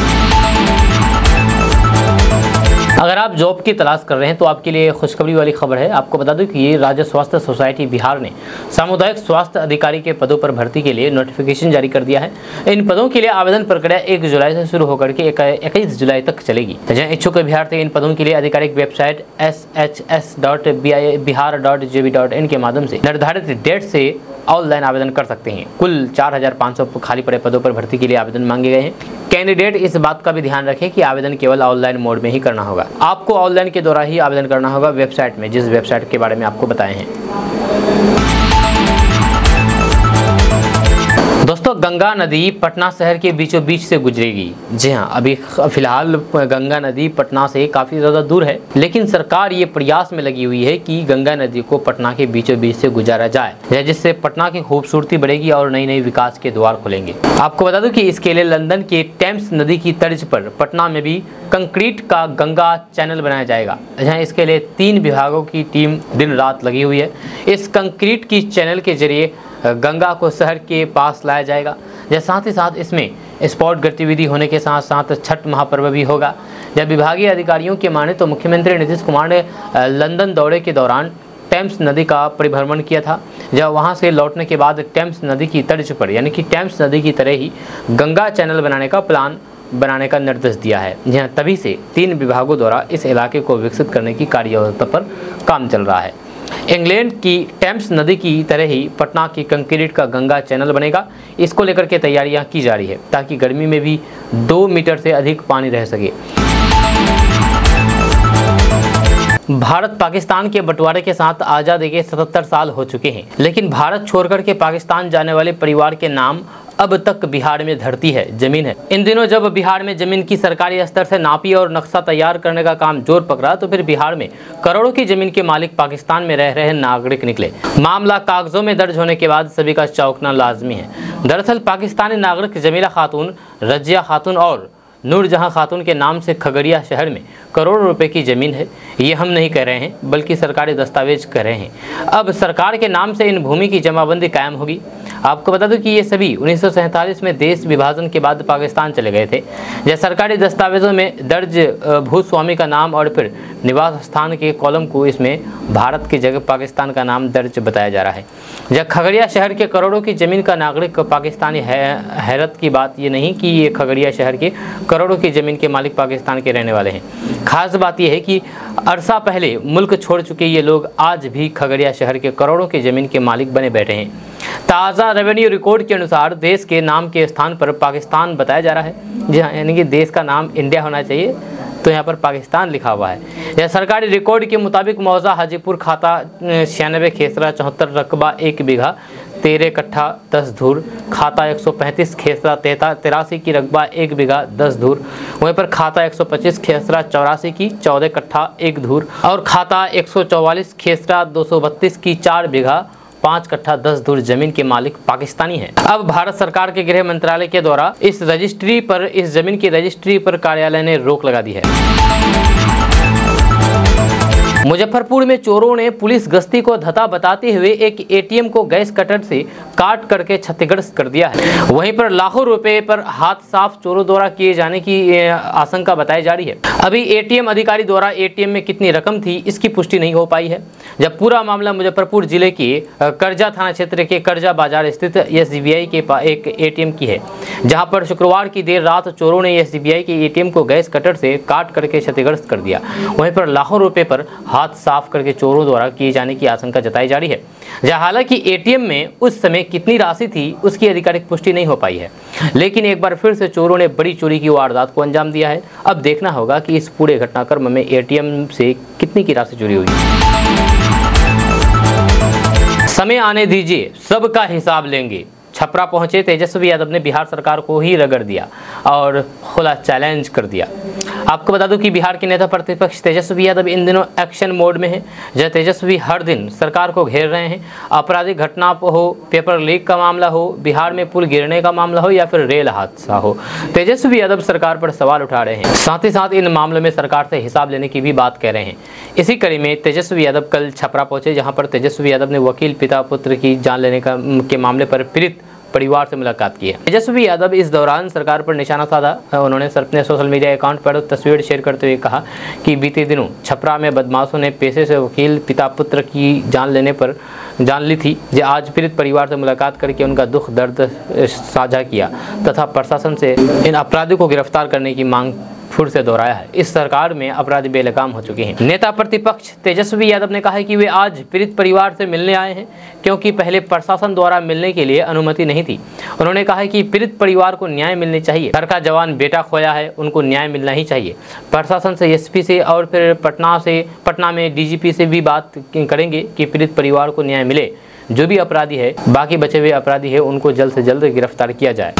अगर आप जॉब की तलाश कर रहे हैं तो आपके लिए खुशखबरी वाली खबर है। आपको बता दूं कि ये राज्य स्वास्थ्य सोसाइटी बिहार ने सामुदायिक स्वास्थ्य अधिकारी के पदों पर भर्ती के लिए नोटिफिकेशन जारी कर दिया है। इन पदों के लिए आवेदन प्रक्रिया 1 जुलाई से शुरू होकर के 21 जुलाई तक चलेगी। जहां इच्छुक अभ्यर्थी इन पदों के लिए आधिकारिक वेबसाइट shs.bihar.gov.in के माध्यम से निर्धारित डेट से ऑनलाइन आवेदन कर सकते हैं। कुल 4500 खाली पड़े पदों पर भर्ती के लिए आवेदन मांगे गए हैं। कैंडिडेट इस बात का भी ध्यान रखें कि आवेदन केवल ऑनलाइन मोड में ही करना होगा। आपको ऑनलाइन के द्वारा ही आवेदन करना होगा वेबसाइट में, जिस वेबसाइट के बारे में आपको बताए हैं। दोस्तों, गंगा नदी पटना शहर के बीचों बीच से गुजरेगी। जी हाँ, अभी फिलहाल गंगा नदी पटना से काफ़ी ज़्यादा दूर है, लेकिन सरकार ये प्रयास में लगी हुई है कि गंगा नदी को पटना के बीचों बीच से गुजारा जाए, जिससे पटना की खूबसूरती बढ़ेगी और नई नई विकास के द्वार खुलेंगे। आपको बता दूं कि इसके लिए लंदन के टेम्स नदी की तर्ज पर पटना में भी कंक्रीट का गंगा चैनल बनाया जाएगा, जहाँ इसके लिए 3 विभागों की टीम दिन रात लगी हुई है। इस कंक्रीट की चैनल के जरिए गंगा को शहर के पास लाया जाएगा। साथ ही साथ इसमें स्पोर्ट गतिविधि होने के साथ साथ छठ महापर्व भी होगा। जब विभागीय अधिकारियों के माने तो मुख्यमंत्री नीतीश कुमार ने लंदन दौरे के दौरान टेम्स नदी का परिभ्रमण किया था। जब वहां से लौटने के बाद टेम्स नदी की तर्ज पर यानी कि टेम्स नदी की तरह ही गंगा चैनल बनाने का प्लान बनाने का निर्देश दिया है। जहां तभी से 3 विभागों द्वारा इस इलाके को विकसित करने की कार्ययोजना पर काम चल रहा है। इंग्लैंड की टेम्स नदी की तरह ही पटना की कंक्रीट का गंगा चैनल बनेगा। इसको लेकर के तैयारियां की जा रही है ताकि गर्मी में भी 2 मीटर से अधिक पानी रह सके। भारत पाकिस्तान के बंटवारे के साथ आज़ादी के 77 साल हो चुके हैं, लेकिन भारत छोड़कर के पाकिस्तान जाने वाले परिवार के नाम अब तक बिहार में धरती है, जमीन है। इन दिनों जब बिहार में जमीन की सरकारी स्तर से नापी और नक्शा तैयार करने का काम जोर पकड़ा तो फिर बिहार में करोड़ों की जमीन के मालिक पाकिस्तान में रह रहे नागरिक निकले। मामला कागजों में दर्ज होने के बाद सभी का चौंकना लाजमी है। दरअसल पाकिस्तानी नागरिक जमीला खातून, रजिया खातून और नूरजहां खातून के नाम से खगड़िया शहर में करोड़ों रुपए की ज़मीन है। ये हम नहीं कह रहे हैं बल्कि सरकारी दस्तावेज कह रहे हैं। अब सरकार के नाम से इन भूमि की जमाबंदी कायम होगी। आपको बता दूं कि ये सभी 1947 में देश विभाजन के बाद पाकिस्तान चले गए थे। जब सरकारी दस्तावेजों में दर्ज भूस्वामी का नाम और फिर निवास स्थान के कॉलम को इसमें भारत की जगह पाकिस्तान का नाम दर्ज बताया जा रहा है। जब खगड़िया शहर के करोड़ों की ज़मीन का नागरिक पाकिस्तानी है, हैरत की बात ये नहीं कि ये खगड़िया शहर के करोड़ों की ज़मीन के मालिक पाकिस्तान के रहने वाले हैं। खास बात यह है कि अरसा पहले मुल्क छोड़ चुके ये लोग आज भी खगड़िया शहर के करोड़ों की ज़मीन के मालिक बने बैठे हैं। ताज़ा रेवेन्यू रिकॉर्ड के अनुसार देश के नाम के स्थान पर पाकिस्तान बताया जा रहा है। जी हाँ, यानी कि देश का नाम इंडिया होना चाहिए तो यहाँ पर पाकिस्तान लिखा हुआ है। यह सरकारी रिकॉर्ड के मुताबिक मौजा हाजीपुर खाता 96 खेसरा 74 रकबा 1 बीघा 13 कट्ठा 10 धूर, खाता 135 खेसरा 83 की रकबा 1 बीघा 10 धूर, वहीं पर खाता 125 खेसरा 84 की 14 कट्ठा 1 धूर और खाता 144 खेसरा 232 की 4 बीघा 5 कट्ठा 10 धूर जमीन के मालिक पाकिस्तानी हैं। अब भारत सरकार के गृह मंत्रालय के द्वारा इस जमीन की रजिस्ट्री पर कार्यालय ने रोक लगा दी है। मुजफ्फरपुर में चोरों ने पुलिस गश्ती को धता बताते हुए एक एटीएम को गैस कटर से काट करके क्षतिग्रस्त कर दिया है। वहीं पर लाखों रुपए पर हाथ साफ चोरों द्वारा किए जाने की आशंका बताई जा रही है। अभी एटीएम अधिकारी द्वारा एटीएम में कितनी रकम थी इसकी पुष्टि नहीं हो पाई है। जब पूरा मामला मुजफ्फरपुर जिले के करजा थाना क्षेत्र के करजा बाजार स्थित एसबीआई के एक एटीएम की है, जहां पर शुक्रवार की देर रात चोरों ने एसबीआई के एटीएम को गैस कटर से काट करके क्षतिग्रस्त कर दिया। वहीं पर लाखों रुपए पर हाथ साफ करके चोरों द्वारा किए जाने की आशंका जताई जा रही है। जहां हालांकि एटीएम में उस समय कितनी राशि थी उसकी आधिकारिक पुष्टि नहीं हो पाई है, लेकिन एक बार फिर से चोरों ने बड़ी चोरी की वारदात को अंजाम दिया है। अब देखना होगा कि इस पूरे घटनाक्रम में एटीएम से कितनी की राशि चोरी हुई। समय आने दीजिए, सबका हिसाब लेंगे। छपरा पहुंचे तेजस्वी यादव ने बिहार सरकार को ही रगड़ दिया और खुला चैलेंज कर दिया। आपको बता दूं कि बिहार के नेता प्रतिपक्ष तेजस्वी यादव इन दिनों एक्शन मोड में हैं। जब तेजस्वी हर दिन सरकार को घेर रहे हैं। आपराधिक घटना हो, पेपर लीक का मामला हो, बिहार में पुल गिरने का मामला हो या फिर रेल हादसा हो, तेजस्वी यादव सरकार पर सवाल उठा रहे हैं। साथ ही साथ इन मामलों में सरकार से हिसाब लेने की भी बात कह रहे हैं। इसी कड़ी में तेजस्वी यादव कल छपरा पहुंचे, जहां पर तेजस्वी यादव ने वकील पिता पुत्र की जान लेने के मामले पर पीड़ित परिवार से मुलाकात की है। तेजस्वी यादव इस दौरान सरकार पर निशाना साधा। उन्होंने अपने सोशल मीडिया अकाउंट पर तस्वीर शेयर करते हुए कहा कि बीते दिनों छपरा में बदमाशों ने पेशे से वकील पिता पुत्र की जान ली थी। जो आज पीड़ित परिवार से मुलाकात करके उनका दुख दर्द साझा किया तथा प्रशासन से इन अपराधियों को गिरफ्तार करने की मांग फिर से दोहराया है। इस सरकार में अपराधी बेलगाम हो चुके हैं। नेता प्रतिपक्ष तेजस्वी यादव ने कहा है कि वे आज पीड़ित परिवार से मिलने आए हैं, क्योंकि पहले प्रशासन द्वारा मिलने के लिए अनुमति नहीं थी। उन्होंने कहा है कि पीड़ित परिवार को न्याय मिलनी चाहिए। घर का जवान बेटा खोया है, उनको न्याय मिलना ही चाहिए। प्रशासन से एसपी से और फिर पटना में डीजीपी से भी बात करेंगे कि पीड़ित परिवार को न्याय मिले। जो भी अपराधी है, बाकी बचे हुए अपराधी है, उनको जल्द से जल्द गिरफ्तार किया जाए।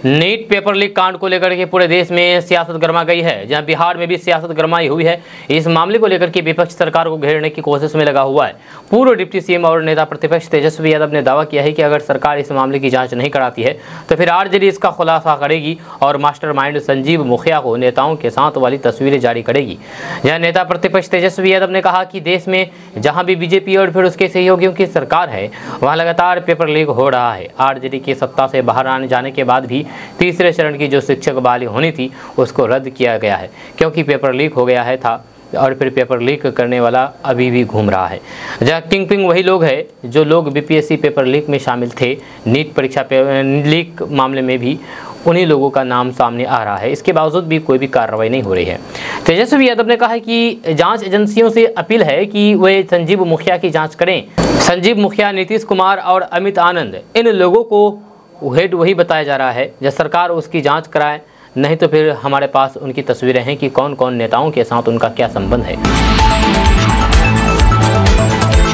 नीट पेपर लीक कांड को लेकर के पूरे देश में सियासत गर्मा गई है। जहां बिहार में भी सियासत गरमाई हुई है। इस मामले को लेकर के विपक्ष सरकार को घेरने की कोशिश में लगा हुआ है। पूर्व डिप्टी सीएम और नेता प्रतिपक्ष तेजस्वी यादव ने दावा किया है कि अगर सरकार इस मामले की जांच नहीं कराती है तो फिर आरजेडी इसका खुलासा करेगी और मास्टरमाइंड संजीव मुखिया को नेताओं के साथ वाली तस्वीरें जारी करेगी। जहां नेता प्रतिपक्ष तेजस्वी यादव ने कहा कि देश में जहां भी बीजेपी और फिर उसके सहयोगियों की सरकार है, वहां लगातार पेपर लीक हो रहा है। आरजेडी की सत्ता से बाहर आने जाने के बाद भी तीसरे चरण की जो शिक्षक बहाली होनी थी उसको रद्द किया गया है, क्योंकि पेपर लीक हो गया है था। और फिर पेपर लीक करने वाला अभी भी घूम रहा है। जहाँ किंग पिंग वही लोग हैं जो लोग बीपीएससी पेपर लीक में शामिल थे, नीट परीक्षा लीक मामले में भी उन्हीं लोगों का नाम सामने आ रहा है। इसके बावजूद भी कोई भी कार्रवाई नहीं हो रही है। तेजस्वी यादव ने कहा है कि जांच एजेंसियों से अपील है कि वे संजीव मुखिया की जांच करें। संजीव मुखिया, नीतीश कुमार और अमित आनंद, इन लोगों को हेड वही बताया जा रहा है। जब सरकार उसकी जांच कराए, नहीं तो फिर हमारे पास उनकी तस्वीरें हैं कि कौन कौन नेताओं के साथ उनका क्या संबंध है।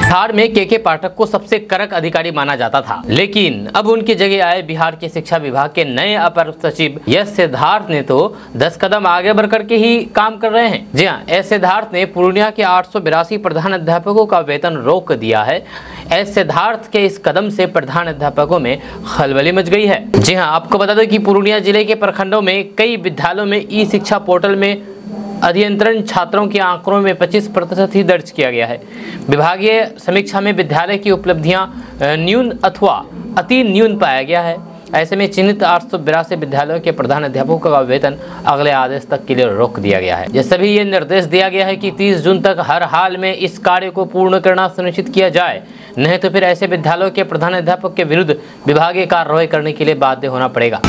बिहार में के पाठक को सबसे कड़क अधिकारी माना जाता था, लेकिन अब उनकी जगह आए बिहार के शिक्षा विभाग के नए अपर सचिव एस सिद्धार्थ ने तो 10 कदम आगे बढ़कर के ही काम कर रहे हैं। जी हाँ, एस सिद्धार्थ ने पूर्णिया के 882 प्रधान अध्यापकों का वेतन रोक दिया है। एस सिद्धार्थ के इस कदम से प्रधान अध्यापकों में खलबली मच गई है। जी हाँ, आपको बता दें कि पूर्णिया जिले के प्रखंडों में कई विद्यालयों में ई शिक्षा पोर्टल में अध्ययनरत छात्रों के आंकड़ों में 25% ही दर्ज किया गया है। विभागीय समीक्षा में विद्यालय की उपलब्धियां न्यून अथवा अति न्यून पाया गया है। ऐसे में चिन्हित 882 विद्यालयों के प्रधान अध्यापकों का वेतन अगले आदेश तक के लिए रोक दिया गया है। ये सभी ये निर्देश दिया गया है कि 30 जून तक हर हाल में इस कार्य को पूर्ण करना सुनिश्चित किया जाए, नहीं तो फिर ऐसे विद्यालयों के प्रधान अध्यापक के विरुद्ध विभागीय कार्रवाई करने के लिए बाध्य होना पड़ेगा।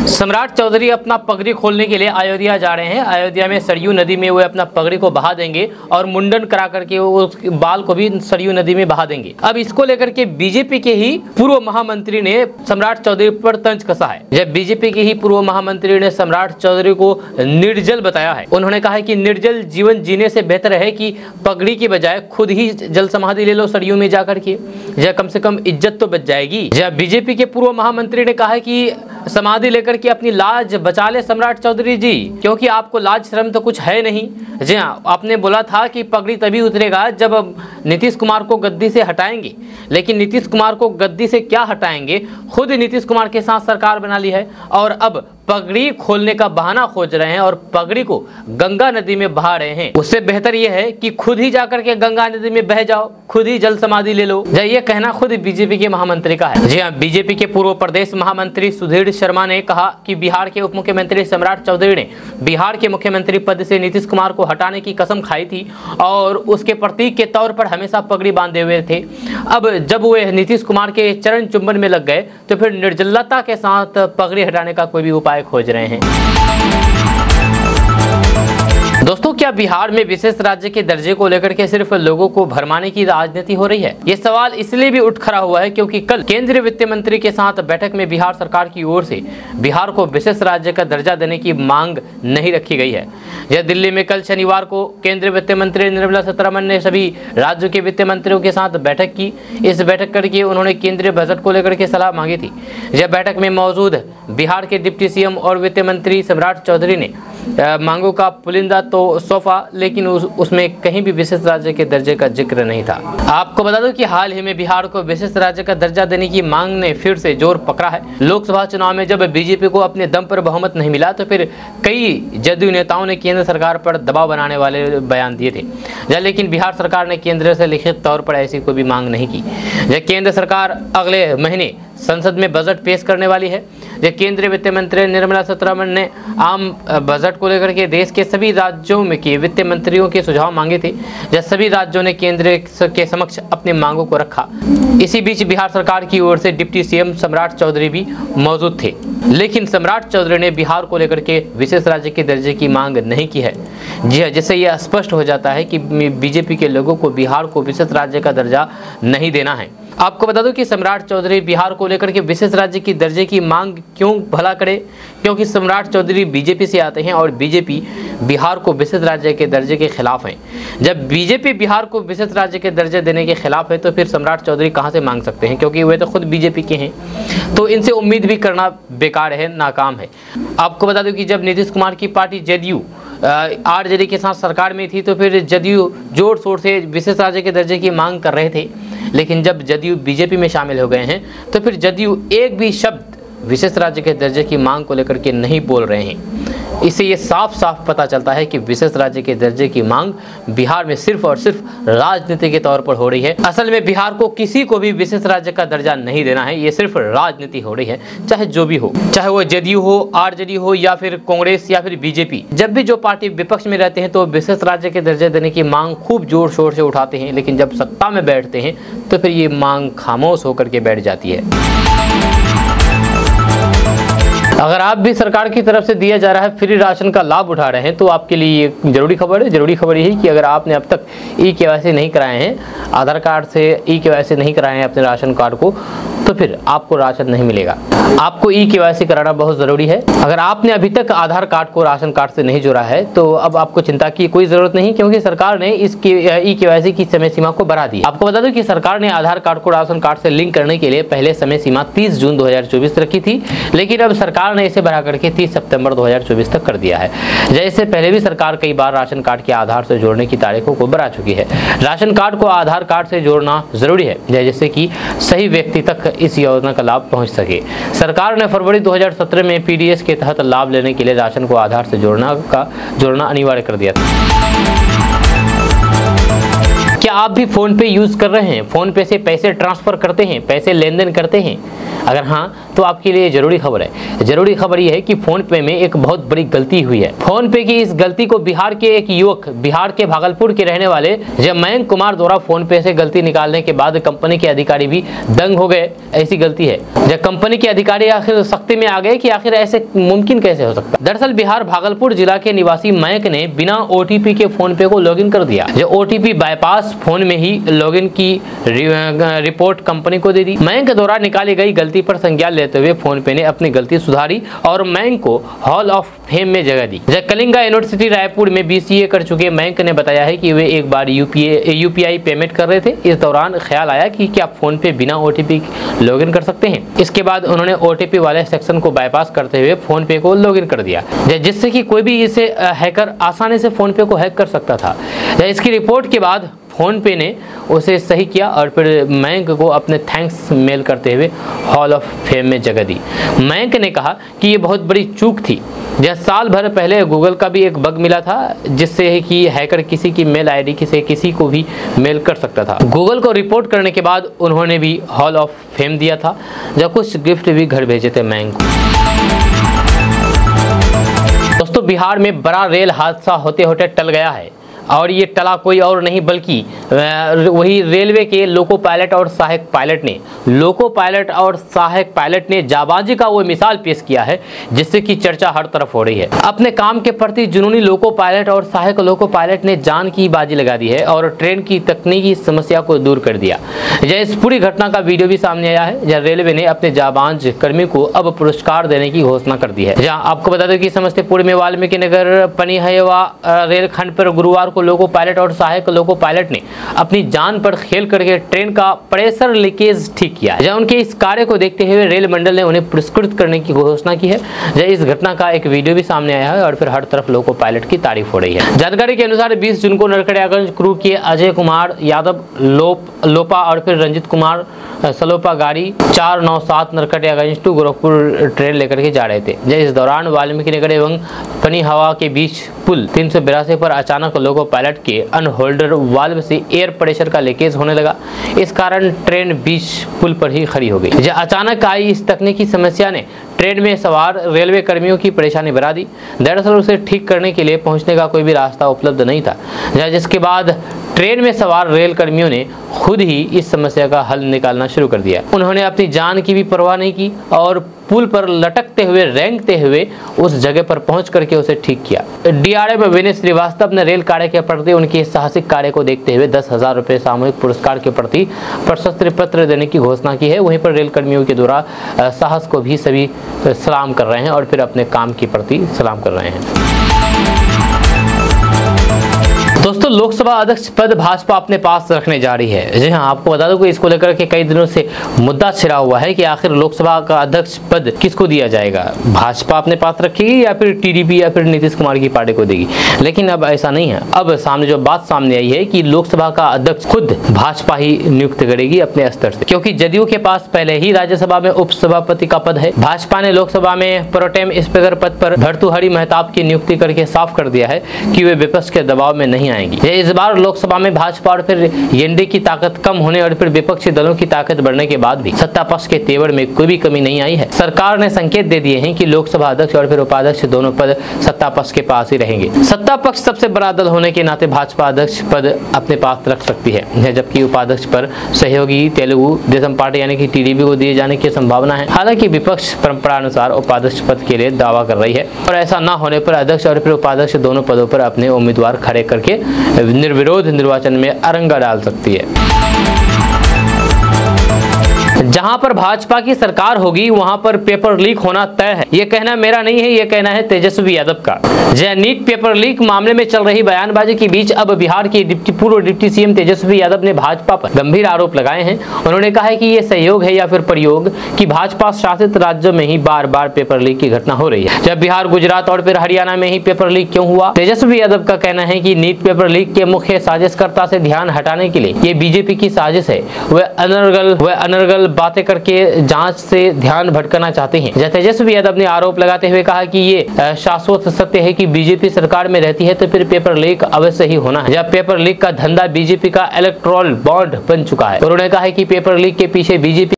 सम्राट चौधरी अपना पगड़ी खोलने के लिए अयोध्या जा रहे हैं। अयोध्या में सरयू नदी में वे अपना पगड़ी को बहा देंगे और मुंडन करा करके उस बाल को भी सरयू नदी में बहा देंगे। अब इसको लेकर के बीजेपी के ही पूर्व महामंत्री ने सम्राट चौधरी पर तंज कसा है। जब बीजेपी के ही पूर्व महामंत्री ने सम्राट चौधरी को निर्जल बताया है। उन्होंने कहा है कि निर्जल जीवन जीने से बेहतर है कि पगड़ी की बजाय खुद ही जल समाधि ले लो सरयू में जाकर के, या कम से कम इज्जत तो बच जाएगी। जब बीजेपी के पूर्व महामंत्री ने कहा है कि समाधि लेकर के अपनी लाज बचा ले सम्राट चौधरी जी, क्योंकि आपको लाज शर्म तो कुछ है नहीं। जी हाँ, आपने बोला था कि पगड़ी तभी उतरेगा जब नीतीश कुमार को गद्दी से हटाएंगे, लेकिन नीतीश कुमार को गद्दी से क्या हटाएंगे, खुद नीतीश कुमार के साथ सरकार बना ली है और अब पगड़ी खोलने का बहाना खोज रहे हैं और पगड़ी को गंगा नदी में बहा रहे हैं। उससे बेहतर यह है कि खुद ही जाकर के गंगा नदी में बह जाओ, खुद ही जल समाधि ले लो। ये कहना खुद बीजेपी के महामंत्री का है। जी हाँ, बीजेपी के पूर्व प्रदेश महामंत्री सुधीर शर्मा ने कहा कि बिहार के उप मुख्यमंत्री सम्राट चौधरी ने बिहार के मुख्यमंत्री पद से नीतीश कुमार को हटाने की कसम खाई थी और उसके प्रतीक के तौर पर हमेशा पगड़ी बांधे हुए थे। अब जब वे नीतीश कुमार के चरण चुंबन में लग गए तो फिर निर्जलता के साथ पगड़ी हटाने का कोई भी उपाय खोज रहे हैं। दोस्तों, क्या बिहार में विशेष राज्य के दर्जे को लेकर के सिर्फ लोगों को भरमाने की राजनीति हो रही है? ये सवाल इसलिए भी उठ खड़ा हुआ है क्योंकि कल केंद्रीय वित्त मंत्री के साथ बैठक में बिहार सरकार की ओर से बिहार को विशेष राज्य का दर्जा देने की मांग नहीं रखी गई है। यह दिल्ली में कल शनिवार को केंद्रीय वित्त मंत्री निर्मला सीतारमण ने सभी राज्यों के वित्त मंत्रियों के साथ बैठक की। इस बैठक करके उन्होंने केंद्रीय बजट को लेकर के सलाह मांगी थी। यह बैठक में मौजूद बिहार के डिप्टी सीएम और वित्त मंत्री सम्राट चौधरी ने मांगों का पुलिंदा तो सौंपा, लेकिन उसमें कहीं भी विशेष राज्य के दर्जे का जिक्र नहीं था। आपको बता दूं कि हाल ही में बिहार को विशेष राज्य का दर्जा देने की मांग ने फिर से जोर पकड़ा है। लोकसभा चुनाव में जब बीजेपी को अपने दम पर बहुमत नहीं मिला तो फिर कई जदयू नेताओं ने केंद्र सरकार पर दबाव बनाने वाले बयान दिए थे, लेकिन बिहार सरकार ने केंद्र से लिखित तौर पर ऐसी कोई भी मांग नहीं की। केंद्र सरकार अगले महीने संसद में बजट पेश करने वाली है। केंद्रीय वित्त मंत्री निर्मला सीतारमण ने आम बजट को लेकर के देश के सभी राज्यों में के वित्त मंत्रियों के सुझाव मांगे थे, जब सभी राज्यों ने केंद्र के समक्ष अपनी मांगों को रखा। इसी बीच बिहार सरकार की ओर से डिप्टी सीएम सम्राट चौधरी भी मौजूद थे, लेकिन सम्राट चौधरी ने बिहार को लेकर के विशेष राज्य के दर्जे की मांग नहीं की है। जी हाँ, जिससे यह स्पष्ट हो जाता है कि बीजेपी के लोगों को बिहार को विशेष राज्य का दर्जा नहीं देना है। आपको बता दूं कि सम्राट चौधरी बिहार को लेकर के विशेष राज्य की दर्जे की मांग क्यों भला करे, क्योंकि सम्राट चौधरी बीजेपी से आते हैं और बीजेपी बिहार को विशेष राज्य के दर्जे के खिलाफ है। जब बीजेपी बिहार को विशेष राज्य के दर्जे देने के खिलाफ है तो फिर सम्राट चौधरी कहां से मांग सकते हैं, क्योंकि वे तो खुद बीजेपी के हैं। तो इनसे उम्मीद भी करना बेकार है, नाकाम है। आपको बता दूं कि जब नीतीश कुमार की पार्टी जदयू आरजेडी के साथ सरकार में थी तो फिर जदयू जोर शोर से विशेष राज्य के दर्जे की मांग कर रहे थे, लेकिन जब जदयू बीजेपी में शामिल हो गए हैं तो फिर जदयू एक भी शब्द विशेष राज्य के दर्जे की मांग को लेकर के नहीं बोल रहे हैं। इससे ये साफ साफ पता चलता है कि विशेष राज्य के दर्जे की मांग बिहार में सिर्फ और सिर्फ राजनीति के तौर पर हो रही है। असल में बिहार को किसी को भी विशेष राज्य का दर्जा नहीं देना है, ये सिर्फ राजनीति हो रही है, चाहे जो भी हो, चाहे वो जेडीयू हो, आरजेडी हो या फिर कांग्रेस या फिर बीजेपी। जब भी जो पार्टी विपक्ष में रहते हैं तो विशेष राज्य के दर्जे देने की मांग खूब जोर शोर से उठाते हैं, लेकिन जब सत्ता में बैठते हैं तो फिर ये मांग खामोश होकर के बैठ जाती है। अगर आप भी सरकार की तरफ से दिया जा रहा है फ्री राशन का लाभ उठा रहे हैं तो आपके लिए ये जरूरी खबर है। जरूरी खबर यही कि अगर आपने अब तक ई-केवाईसी नहीं कराए हैं, आधार कार्ड से ई-केवाईसी नहीं कराए हैं अपने राशन कार्ड को, तो फिर आपको राशन नहीं मिलेगा। आपको ई-केवाईसी कराना बहुत ज़रूरी है। अगर आपने अभी तक आधार कार्ड को राशन कार्ड से नहीं जोड़ा है तो अब आपको चिंता की कोई ज़रूरत नहीं, क्योंकि सरकार ने इस ई-केवाईसी की समय सीमा को बढ़ा दी। आपको बता दूं कि सरकार ने आधार कार्ड को राशन कार्ड से लिंक करने के लिए पहले समय सीमा 30 जून 2024 रखी थी, लेकिन अब सरकार ने इसे बढ़ा करके 30 सितंबर 2024 तक कर दिया है। जैसे पहले भी सरकार कई बार राशन कार्ड के आधार से जोड़ने की तारीखों को बढ़ा चुकी है। राशन कार्ड को आधार कार्ड से जोड़ना जरूरी है जिससे कि सही व्यक्ति तक इस योजना का लाभ पहुंच सके। सरकार ने फरवरी 2017 में पीडीएस के तहत लाभ लेने के लिए राशन को आधार से जोड़ना अनिवार्य कर दिया था। क्या आप भी फोन पे यूज कर रहे हैं? फोन पे से पैसे ट्रांसफर करते हैं, पैसे लेन देन करते हैं? अगर हाँ तो आपके लिए जरूरी खबर है। जरूरी खबर यह है कि फोन पे में एक बहुत बड़ी गलती हुई है। फोन पे की इस गलती को बिहार के एक युवक, बिहार के भागलपुर के रहने वाले जब मयंक कुमार द्वारा फोन पे से गलती निकालने के बाद कंपनी के अधिकारी भी दंग हो गए। ऐसी गलती है जब कंपनी के अधिकारी आखिर सख्ती में आ गए कि आखिर ऐसे मुमकिन कैसे हो सकता। दरअसल बिहार भागलपुर जिला के निवासी मयंक ने बिना ओटीपी के फोन पे को लॉगिन कर दिया। जो ओटीपी बाईपास फोन में ही लॉगिन की रिपोर्ट कंपनी को दे दी। मयंक द्वारा निकाली गई गलती पर संज्ञान लेते हुए फोन पे ने अपनी गलती सुधारी और मयंक को हॉल ऑफ फेम में जगह दी। जब कलिंगा यूनिवर्सिटी रायपुर में बीसीए कर चुके मयंक ने बताया है कि वे एक बार यूपीआई पेमेंट कर रहे थे। इस दौरान ख्याल आया कि क्या फोन पे बिना ओटीपी लॉगिन कर सकते हैं। इसके बाद उन्होंने ओटीपी वाले सेक्शन को बाईपास करते हुए फोन पे को लॉगिन कर दिया, जिससे कि कोई भी इसे हैकर आसानी से फोन पे को हैक कर सकता था। इसकी रिपोर्ट के बाद फोन पे ने उसे सही किया और फिर मयंक को अपने थैंक्स मेल करते हुए हॉल ऑफ फेम में जगह दी। मयंक ने कहा कि ये बहुत बड़ी चूक थी। जब साल भर पहले गूगल का भी एक बग मिला था जिससे कि हैकर किसी की मेल आईडी से किसी को भी मेल कर सकता था। गूगल को रिपोर्ट करने के बाद उन्होंने भी हॉल ऑफ फेम दिया था, जब कुछ गिफ्ट भी घर भेजे थे मयंक को। दोस्तों बिहार में बड़ा रेल हादसा होते होते टल गया है और ये टला कोई और नहीं बल्कि वही रेलवे के लोको पायलट और सहायक पायलट ने जाबाजी का वो मिसाल पेश किया है जिससे कि चर्चा हर तरफ हो रही है। अपने काम के प्रति जुनूनी लोको पायलट और सहायक लोको पायलट ने जान की बाजी लगा दी है और ट्रेन की तकनीकी समस्या को दूर कर दिया। इस पूरी घटना का वीडियो भी सामने आया है जहाँ रेलवे ने अपने जाबाज कर्मी को अब पुरस्कार देने की घोषणा कर दी है। जहाँ आपको बता दें कि समस्तीपुर में वाल्मीकि नगर पनिहवा रेलखंड पर गुरुवार को लोको पायलट और सहायक लोको पायलट ने अपनी जान पर खेल करके ट्रेन का प्रेशर लीकेज ठीक किया। जब उनके इस कार्य को देखते हुए रेल मंडल ने उन्हें पुरस्कृत करने की घोषणा की है। जब इस घटना का एक वीडियो भी सामने आया है और फिर हर तरफ लोको पायलट की तारीफ हो रही है। जानकारी के अनुसार 20 जून को नरकटियागंज क्रू के अजय कुमार यादव लोपा और फिर रंजित कुमार सलोपा गाड़ी 497 नरकटियागंज टू गोरखपुर ट्रेन लेकर के जा रहे थे। जब इस दौरान वाल्मीकि नगर एवं पनिहवा के बीच पुल 382 पर अचानक लोको पायलट के अनहोल्डर वाल्व से एयर प्रेशर का लीकेज होने लगा। इस कारण ट्रेन बीच पुल पर ही खड़ी हो गई। जब अचानक आई इस तकनीकी समस्या ने ट्रेन में सवार रेलवे कर्मियों की परेशानी बढ़ा दी। दरअसल उसे ठीक करने के लिए पहुंचने का कोई भी रास्ता उपलब्ध नहीं था, जिसके बाद ट्रेन में सवार रेल कर्मियों ने खुद ही इस समस्या का हल निकालना शुरू कर दिया। उन्होंने अपनी जान की भी परवाह नहीं की और पुल पर लटकते हुए रेंगते हुए उस जगह पर पहुंच करके उसे ठीक किया। डीआरएम विनेश श्रीवास्तव ने रेल कार्य के प्रति उनके साहसिक कार्य को देखते हुए 10,000 रुपये सामूहिक पुरस्कार के प्रति प्रशस्ति पत्र देने की घोषणा की है। वहीं पर रेल कर्मियों के द्वारा साहस को भी सभी सलाम कर रहे हैं और फिर अपने काम के प्रति सलाम कर रहे हैं। दोस्तों, लोकसभा अध्यक्ष पद भाजपा अपने पास रखने जा रही है। जी हां, आपको बता दूं कि इसको लेकर के कई दिनों से मुद्दा छिड़ा हुआ है कि आखिर लोकसभा का अध्यक्ष पद किसको दिया जाएगा, भाजपा अपने पास रखेगी या फिर टीडीपी या फिर नीतीश कुमार की पार्टी को देगी। लेकिन अब ऐसा नहीं है। अब सामने जो बात सामने आई है कि लोकसभा का अध्यक्ष खुद भाजपा ही नियुक्त करेगी अपने स्तर से, क्योंकि जदयू के पास पहले ही राज्यसभा में उपसभापति का पद है। भाजपा ने लोकसभा में प्रोटेम स्पीकर पद पर भर्तृहरि महताब की नियुक्ति करके साफ कर दिया है कि वे विपक्ष के दबाव में नहीं आएंगी। इस बार लोकसभा में भाजपा और फिर एनडीए की ताकत कम होने और फिर विपक्षी दलों की ताकत बढ़ने के बाद भी सत्ता पक्ष के तेवर में कोई भी कमी नहीं आई है। सरकार ने संकेत दे दिए हैं कि लोकसभा अध्यक्ष और फिर उपाध्यक्ष दोनों पद सत्ता पक्ष के पास ही रहेंगे। सत्ता पक्ष सबसे बड़ा दल होने के नाते भाजपा अध्यक्ष पद अपने पास रख सकती है, जबकि उपाध्यक्ष पर सहयोगी तेलुगु देशम पार्टी यानी कि टीडीपी को दिए जाने की संभावना है। हालांकि विपक्ष परंपरा अनुसार उपाध्यक्ष पद के लिए दावा कर रही है और ऐसा न होने पर अध्यक्ष और फिर उपाध्यक्ष दोनों पदों पर अपने उम्मीदवार खड़े करके निर्विरोध निर्वाचन में अरंगा डाल सकती है। जहां पर भाजपा की सरकार होगी वहां पर पेपर लीक होना तय है। यह कहना मेरा नहीं है, यह कहना है तेजस्वी यादव का। नीट पेपर लीक मामले में चल रही बयानबाजी के बीच अब बिहार के पूर्व डिप्टी सीएम तेजस्वी यादव ने भाजपा पर गंभीर आरोप लगाए हैं। उन्होंने कहा है कि यह सहयोग है या फिर प्रयोग कि भाजपा शासित राज्यों में ही बार बार पेपर लीक की घटना हो रही है, जब बिहार, गुजरात और फिर हरियाणा में ही पेपर लीक क्यों हुआ। तेजस्वी यादव का कहना है कि नीट पेपर लीक के मुख्य साजिशकर्ता से ध्यान हटाने के लिए ये बीजेपी की साजिश है। वह अनर्गल बातें करके जांच से ध्यान भटकाना चाहते हैं। तेजस्वी यादव ने आरोप लगाते हुए कहा कि ये शाश्वत सत्य है कि बीजेपी सरकार में रहती है तो फिर पेपर लीक अवश्य ही होना है। जब पेपर लीक का धंधा बीजेपी का इलेक्टोरल बॉन्ड बन चुका है। उन्होंने कहा है कि पेपर लीक के पीछे बीजेपी